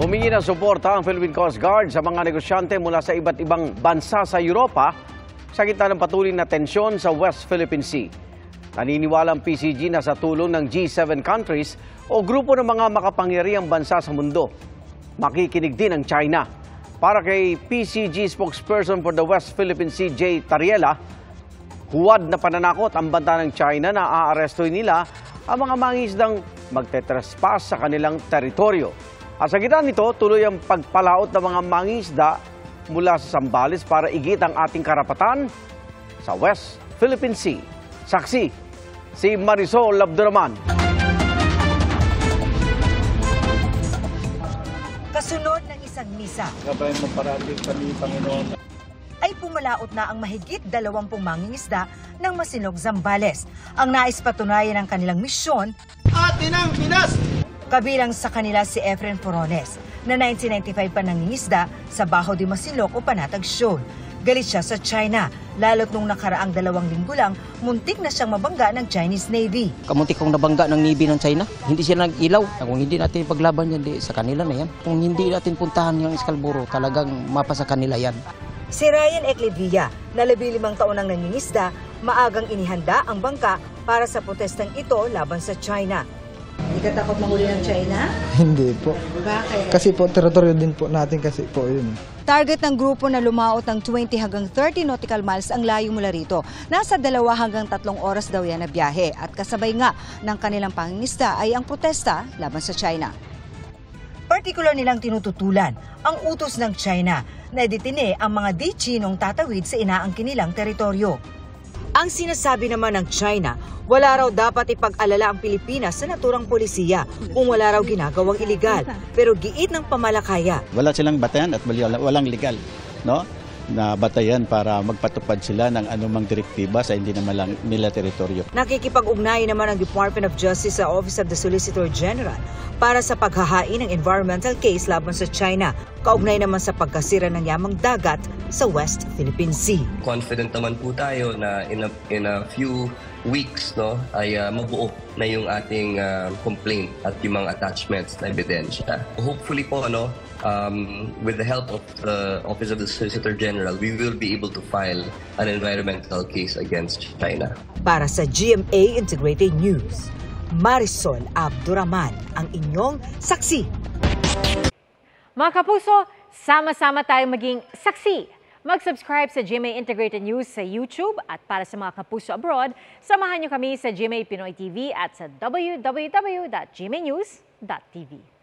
Humingi ng suporta ang Philippine Coast Guard sa mga negosyante mula sa iba't ibang bansa sa Europa sa gitna ng patuloy na tensyon sa West Philippine Sea. Naniniwala ang PCG na sa tulong ng G7 countries o grupo ng mga makapangyarihang bansa sa mundo, makikinig din ang China. Para kay PCG spokesperson for the West Philippine Sea, J. Tariela, huwad na pananakot ang banta ng China na aarestuin nila ang mga mangingisdang magtetrespass sa kanilang teritoryo. At sa gitna nito, tuloy ang pagpalaot ng mga mangingisda mula sa Zambales para igit ang ating karapatan sa West Philippine Sea. Saksi, si Marisol Abduraman. Kasunod ng isang misa, Gabayan mo parati kami, Panginoon. ay pumalaot na ang mahigit 20 mangingisda ng Masinog, Zambales. Ang nais patunayan ng kanilang misyon, Atin ang Pinas! kabilang sa kanila si Efren Forones, na 1995 pa nangingisda sa Bajo de Masinloc o Panatag Shoal. Galit siya sa China, lalo't nung nakaraang 2 linggo lang, muntik na siyang mabangga ng Chinese Navy. Kamuntik kong nabangga ng Navy ng China. Hindi sila nag-ilaw. Kung hindi natin paglaban yan, sa kanila na yan. Kung hindi natin puntahan yung Scarborough, talagang mapasa kanila yan. Si Ryan Eclevilla, na 15 taon nang nangingisda, maagang inihanda ang bangka para sa protestang ito laban sa China. Hindi ka takot mahuli ng China? Hindi po. Bakit? Kasi po, teritoryo din po natin kasi po yun. Target ng grupo na lumaot ng 20 hanggang 30 nautical miles ang layo mula rito. Nasa 2 hanggang 3 oras daw yan na biyahe at kasabay nga ng kanilang pangingisda ay ang protesta laban sa China. Partikular nilang tinututulan ang utos ng China na ditine ang mga di-Chinong tatawid sa inaangkin nilang teritoryo. Ang sinasabi naman ng China, wala raw dapat ipag-alala ang Pilipinas sa naturang polisiya kung wala raw ginagawang iligal. Pero giit ng pamalakaya, Wala silang batayan at walang legal, no? Na batayan para magpatupad sila ng anumang direktiba sa hindi naman lang nila teritoryo. nakikipag-ugnayan naman ang Department of Justice sa Office of the Solicitor General para sa paghahain ng environmental case laban sa China. Kaugnay naman sa pagkasira ng yamang dagat sa West Philippine Sea. Confident naman po tayo na in a few weeks ay mabuo na yung ating complaint at yung mga attachments na ebidensya. Hopefully po with the help of the Office of the Solicitor General, we will be able to file an environmental case against China. Para sa GMA Integrated News, Marisol Abduraman, ang inyong saksi. Mga kapuso, sama-sama tayong maging saksi. Mag-subscribe sa GMA Integrated News sa YouTube at para sa mga kapuso abroad, samahan niyo kami sa GMA Pinoy TV at sa www.gmanews.tv.